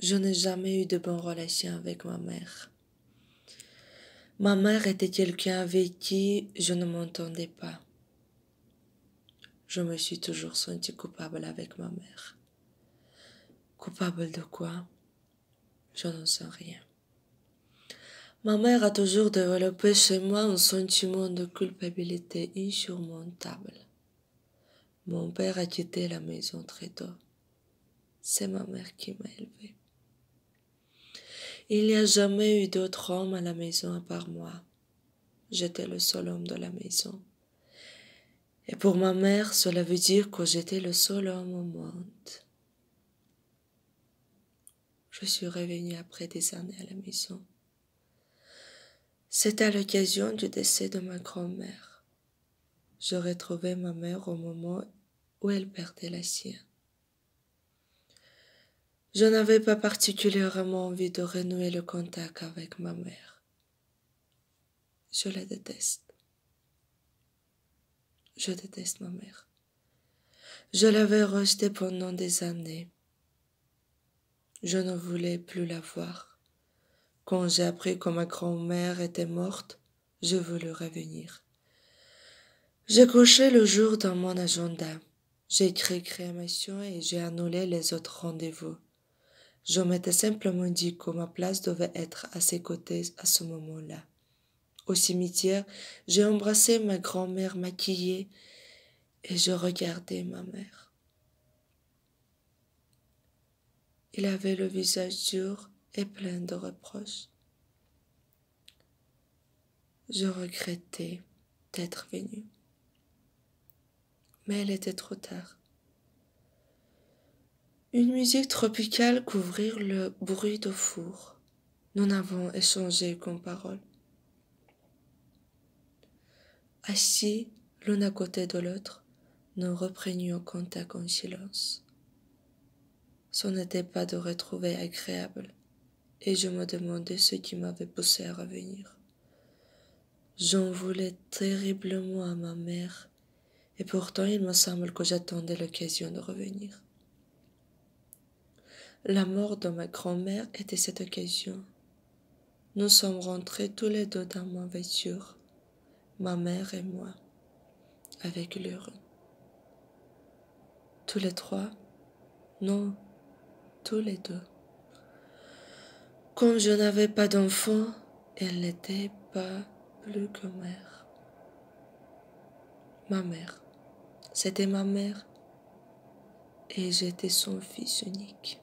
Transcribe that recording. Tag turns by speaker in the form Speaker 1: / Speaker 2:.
Speaker 1: Je n'ai jamais eu de bonnes relations avec ma mère. Ma mère était quelqu'un avec qui je ne m'entendais pas. Je me suis toujours sentie coupable avec ma mère. Coupable de quoi? Je n'en sais rien. Ma mère a toujours développé chez moi un sentiment de culpabilité insurmontable. Mon père a quitté la maison très tôt. C'est ma mère qui m'a élevée. Il n'y a jamais eu d'autre homme à la maison à part moi. J'étais le seul homme de la maison. Et pour ma mère, cela veut dire que j'étais le seul homme au monde. Je suis revenue après des années à la maison. C'était à l'occasion du décès de ma grand-mère. Je retrouvais ma mère au moment où elle perdait la sienne. Je n'avais pas particulièrement envie de renouer le contact avec ma mère. Je la déteste. Je déteste ma mère. Je l'avais rejetée pendant des années. Je ne voulais plus la voir. Quand j'ai appris que ma grand-mère était morte, je voulus revenir. J'ai coché le jour dans mon agenda. J'ai écrit crémation et j'ai annulé les autres rendez-vous. Je m'étais simplement dit que ma place devait être à ses côtés à ce moment-là. Au cimetière, j'ai embrassé ma grand-mère maquillée et je regardais ma mère. Il avait le visage dur et plein de reproches. Je regrettais d'être venue. Mais il était trop tard. Une musique tropicale couvrit le bruit du four. Nous n'avons échangé qu'une parole. Assis l'un à côté de l'autre, nous reprenions contact en silence. Ce n'était pas de retrouver agréable, et je me demandais ce qui m'avait poussé à revenir. J'en voulais terriblement à ma mère, et pourtant il me semble que j'attendais l'occasion de revenir. La mort de ma grand-mère était cette occasion. Nous sommes rentrés tous les deux dans ma voiture, ma mère et moi, avec l'urne. Tous les trois? Non, tous les deux. Comme je n'avais pas d'enfant, elle n'était pas plus que mère. Ma mère, c'était ma mère, et j'étais son fils unique.